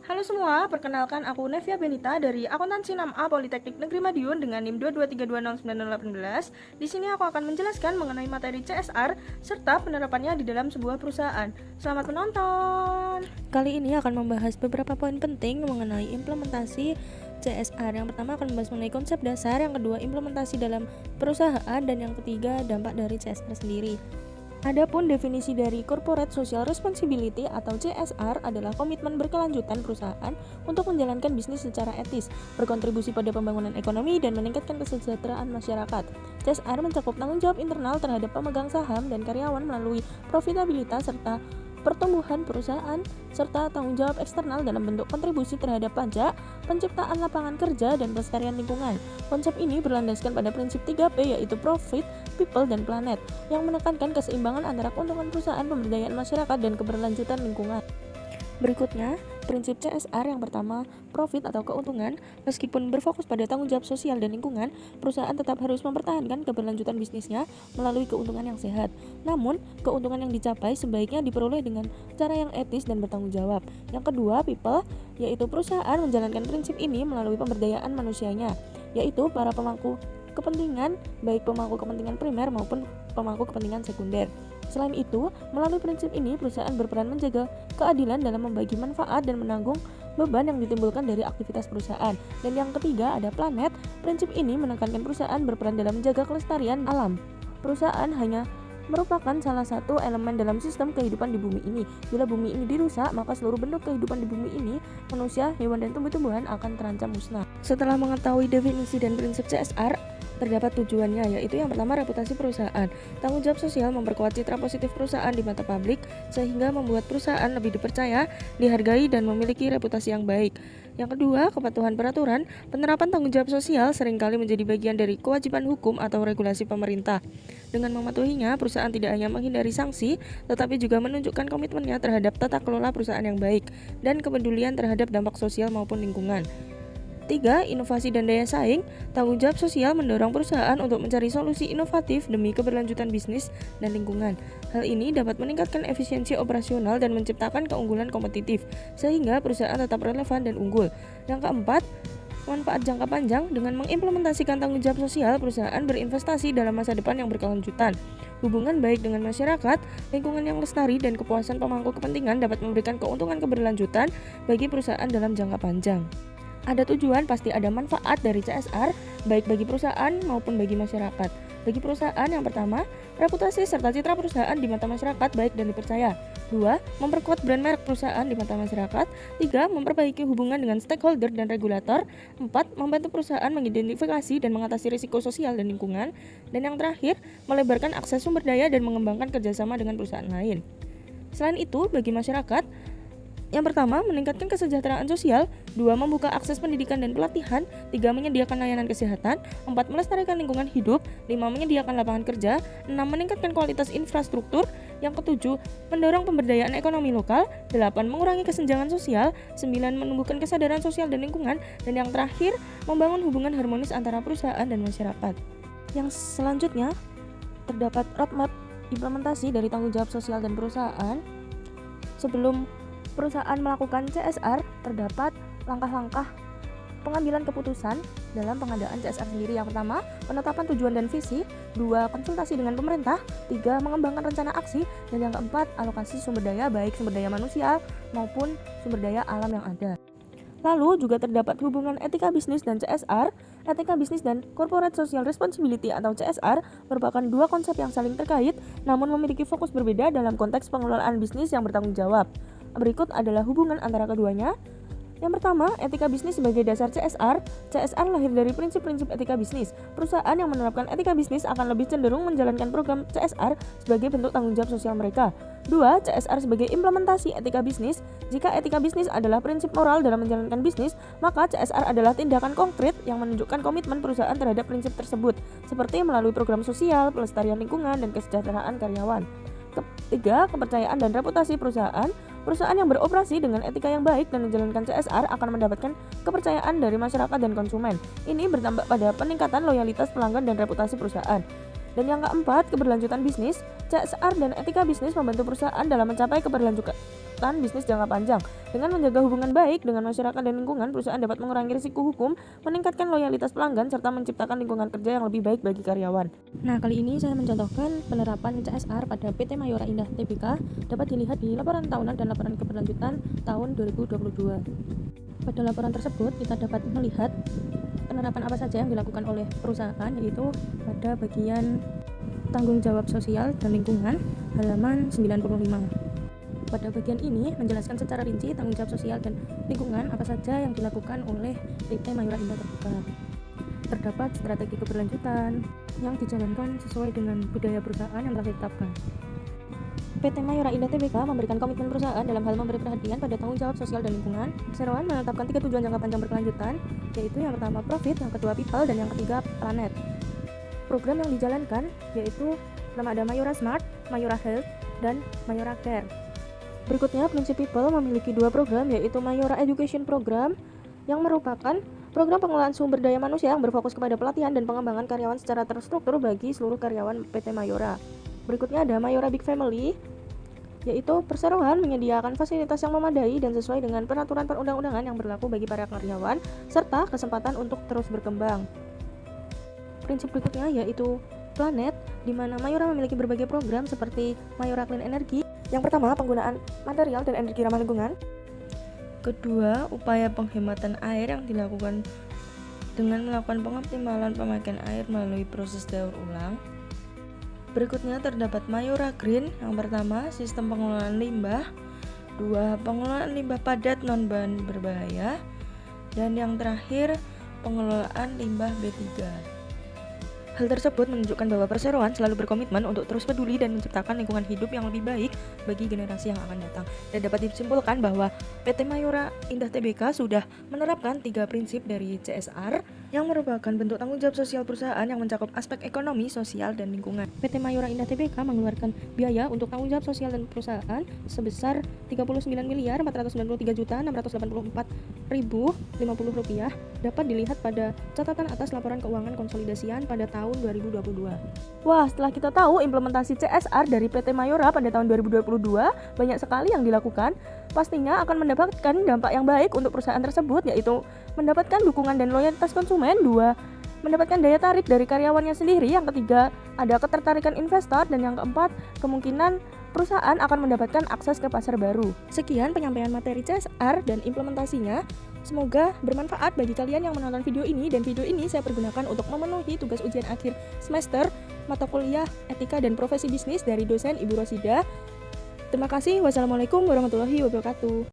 Halo semua, perkenalkan aku Nevia Benita dari Akuntansi 6A Politeknik Negeri Madiun dengan NIM 223209018. Di sini aku akan menjelaskan mengenai materi CSR serta penerapannya di dalam sebuah perusahaan. Selamat menonton. Kali ini akan membahas beberapa poin penting mengenai implementasi CSR. Yang pertama akan membahas mengenai konsep dasar, yang kedua implementasi dalam perusahaan, dan yang ketiga dampak dari CSR sendiri. Adapun definisi dari Corporate Social Responsibility atau CSR adalah komitmen berkelanjutan perusahaan untuk menjalankan bisnis secara etis, berkontribusi pada pembangunan ekonomi, dan meningkatkan kesejahteraan masyarakat. CSR mencakup tanggung jawab internal terhadap pemegang saham dan karyawan melalui profitabilitas serta pertumbuhan perusahaan, serta tanggung jawab eksternal dalam bentuk kontribusi terhadap pajak, penciptaan lapangan kerja, dan pelestarian lingkungan. Konsep ini berlandaskan pada prinsip 3P, yaitu Profit, People, dan Planet, yang menekankan keseimbangan antara keuntungan perusahaan, pemberdayaan masyarakat, dan keberlanjutan lingkungan. Berikutnya, prinsip CSR yang pertama, profit atau keuntungan. Meskipun berfokus pada tanggung jawab sosial dan lingkungan, perusahaan tetap harus mempertahankan keberlanjutan bisnisnya melalui keuntungan yang sehat. Namun, keuntungan yang dicapai sebaiknya diperoleh dengan cara yang etis dan bertanggung jawab. Yang kedua, people, yaitu perusahaan menjalankan prinsip ini melalui pemberdayaan manusianya, yaitu para pemangku kepentingan, baik pemangku kepentingan primer maupun pemangku kepentingan sekunder. Selain itu, melalui prinsip ini perusahaan berperan menjaga keadilan dalam membagi manfaat dan menanggung beban yang ditimbulkan dari aktivitas perusahaan. Dan yang ketiga ada planet. Prinsip ini menekankan perusahaan berperan dalam menjaga kelestarian alam. Perusahaan hanya merupakan salah satu elemen dalam sistem kehidupan di bumi ini. Bila bumi ini dirusak, maka seluruh bentuk kehidupan di bumi ini, manusia, hewan, dan tumbuh-tumbuhan akan terancam musnah. Setelah mengetahui definisi dan prinsip CSR, terdapat tujuannya, yaitu yang pertama reputasi perusahaan. Tanggung jawab sosial memperkuat citra positif perusahaan di mata publik, sehingga membuat perusahaan lebih dipercaya, dihargai, dan memiliki reputasi yang baik. Yang kedua, kepatuhan peraturan. Penerapan tanggung jawab sosial seringkali menjadi bagian dari kewajiban hukum atau regulasi pemerintah. Dengan mematuhinya, perusahaan tidak hanya menghindari sanksi, tetapi juga menunjukkan komitmennya terhadap tata kelola perusahaan yang baik dan kepedulian terhadap dampak sosial maupun lingkungan. 3. Inovasi dan daya saing. Tanggung jawab sosial mendorong perusahaan untuk mencari solusi inovatif demi keberlanjutan bisnis dan lingkungan. Hal ini dapat meningkatkan efisiensi operasional dan menciptakan keunggulan kompetitif, sehingga perusahaan tetap relevan dan unggul. Yang keempat, manfaat jangka panjang. Dengan mengimplementasikan tanggung jawab sosial, perusahaan berinvestasi dalam masa depan yang berkelanjutan. Hubungan baik dengan masyarakat, lingkungan yang lestari, dan kepuasan pemangku kepentingan dapat memberikan keuntungan keberlanjutan bagi perusahaan dalam jangka panjang. Ada tujuan, pasti ada manfaat dari CSR, baik bagi perusahaan maupun bagi masyarakat. Bagi perusahaan, yang pertama, reputasi serta citra perusahaan di mata masyarakat baik dan dipercaya. 2. Memperkuat brand merek perusahaan di mata masyarakat. 3. Memperbaiki hubungan dengan stakeholder dan regulator. 4. Membantu perusahaan mengidentifikasi dan mengatasi risiko sosial dan lingkungan. Dan yang terakhir, melebarkan akses sumber daya dan mengembangkan kerjasama dengan perusahaan lain. Selain itu, bagi masyarakat, yang pertama, meningkatkan kesejahteraan sosial. 2. Membuka akses pendidikan dan pelatihan. 3. Menyediakan layanan kesehatan. 4. Melestarikan lingkungan hidup. 5. Menyediakan lapangan kerja. 6. Meningkatkan kualitas infrastruktur. Yang ketujuh, mendorong pemberdayaan ekonomi lokal. 8. Mengurangi kesenjangan sosial. 9. Menumbuhkan kesadaran sosial dan lingkungan. Dan yang terakhir, membangun hubungan harmonis antara perusahaan dan masyarakat. Yang selanjutnya, terdapat roadmap implementasi dari tanggung jawab sosial dan perusahaan. Sebelum perusahaan melakukan CSR, terdapat langkah-langkah pengambilan keputusan dalam pengadaan CSR sendiri. Yang pertama, penetapan tujuan dan visi. 2. Konsultasi dengan pemerintah. 3. Mengembangkan rencana aksi. Dan yang keempat, alokasi sumber daya, baik sumber daya manusia maupun sumber daya alam yang ada. Lalu juga terdapat hubungan etika bisnis dan CSR. Etika bisnis dan Corporate Social Responsibility atau CSR merupakan dua konsep yang saling terkait, namun memiliki fokus berbeda dalam konteks pengelolaan bisnis yang bertanggung jawab. Berikut adalah hubungan antara keduanya. Yang pertama, etika bisnis sebagai dasar CSR. CSR lahir dari prinsip-prinsip etika bisnis. Perusahaan yang menerapkan etika bisnis akan lebih cenderung menjalankan program CSR sebagai bentuk tanggung jawab sosial mereka. 2. CSR sebagai implementasi etika bisnis. Jika etika bisnis adalah prinsip moral dalam menjalankan bisnis, maka CSR adalah tindakan konkret yang menunjukkan komitmen perusahaan terhadap prinsip tersebut, seperti melalui program sosial, pelestarian lingkungan, dan kesejahteraan karyawan. Ketiga, kepercayaan dan reputasi perusahaan. Perusahaan yang beroperasi dengan etika yang baik dan menjalankan CSR akan mendapatkan kepercayaan dari masyarakat dan konsumen. Ini berdampak pada peningkatan loyalitas pelanggan dan reputasi perusahaan. Dan yang keempat, keberlanjutan bisnis. CSR dan etika bisnis membantu perusahaan dalam mencapai keberlanjutan bisnis jangka panjang. Dengan menjaga hubungan baik dengan masyarakat dan lingkungan, perusahaan dapat mengurangi risiko hukum, meningkatkan loyalitas pelanggan, serta menciptakan lingkungan kerja yang lebih baik bagi karyawan. Nah, kali ini saya mencontohkan penerapan CSR pada PT Mayora Indah Tbk dapat dilihat di laporan tahunan dan laporan keberlanjutan tahun 2022. Pada laporan tersebut, kita dapat melihat penerapan apa saja yang dilakukan oleh perusahaan, yaitu pada bagian tanggung jawab sosial dan lingkungan halaman 95. Pada bagian ini menjelaskan secara rinci tanggung jawab sosial dan lingkungan apa saja yang dilakukan oleh PT Mayora Indah Tbk. Terdapat strategi keberlanjutan yang dijalankan sesuai dengan budaya perusahaan yang telah ditetapkan. PT Mayora Indah Tbk memberikan komitmen perusahaan dalam hal memberi perhatian pada tanggung jawab sosial dan lingkungan. Perseroan menetapkan 3 tujuan jangka panjang berkelanjutan, yaitu yang pertama profit, yang kedua people, dan yang ketiga planet. Program yang dijalankan yaitu pertama ada Mayora Smart, Mayora Health, dan Mayora Care. Berikutnya, prinsip people memiliki 2 program, yaitu Mayora Education Program yang merupakan program pengelolaan sumber daya manusia yang berfokus kepada pelatihan dan pengembangan karyawan secara terstruktur bagi seluruh karyawan PT Mayora. Berikutnya ada Mayora Big Family, yaitu perseroan menyediakan fasilitas yang memadai dan sesuai dengan peraturan perundang-undangan yang berlaku bagi para karyawan, serta kesempatan untuk terus berkembang. Prinsip berikutnya yaitu Planet, di mana Mayora memiliki berbagai program seperti Mayora Clean Energy. Yang pertama, penggunaan material dan energi ramah lingkungan. Kedua, upaya penghematan air yang dilakukan dengan melakukan pengoptimalan pemakaian air melalui proses daur ulang. Berikutnya terdapat Mayora Green. Yang pertama, sistem pengelolaan limbah. 2, pengelolaan limbah padat non-bahan berbahaya. Dan yang terakhir, pengelolaan limbah B3. Hal tersebut menunjukkan bahwa perseroan selalu berkomitmen untuk terus peduli dan menciptakan lingkungan hidup yang lebih baik bagi generasi yang akan datang. Dan dapat disimpulkan bahwa PT Mayora Indah Tbk sudah menerapkan 3 prinsip dari CSR yang merupakan bentuk tanggung jawab sosial perusahaan yang mencakup aspek ekonomi, sosial, dan lingkungan. PT Mayora Indah Tbk mengeluarkan biaya untuk tanggung jawab sosial dan perusahaan sebesar Rp39.494.050 dapat dilihat pada catatan atas laporan keuangan konsolidasian pada tahun 2022. Wah, setelah kita tahu implementasi CSR dari PT Mayora pada tahun 2022, banyak sekali yang dilakukan. Pastinya akan mendapatkan dampak yang baik untuk perusahaan tersebut, yaitu mendapatkan dukungan dan loyalitas konsumen. 2, mendapatkan daya tarik dari karyawannya sendiri. Yang ketiga, ada ketertarikan investor. Dan yang keempat, kemungkinan perusahaan akan mendapatkan akses ke pasar baru. Sekian penyampaian materi CSR dan implementasinya. Semoga bermanfaat bagi kalian yang menonton video ini, dan video ini saya pergunakan untuk memenuhi tugas ujian akhir semester mata kuliah Etika dan Profesi Bisnis dari dosen Ibu Rosida. Terima kasih. Wassalamualaikum warahmatullahi wabarakatuh.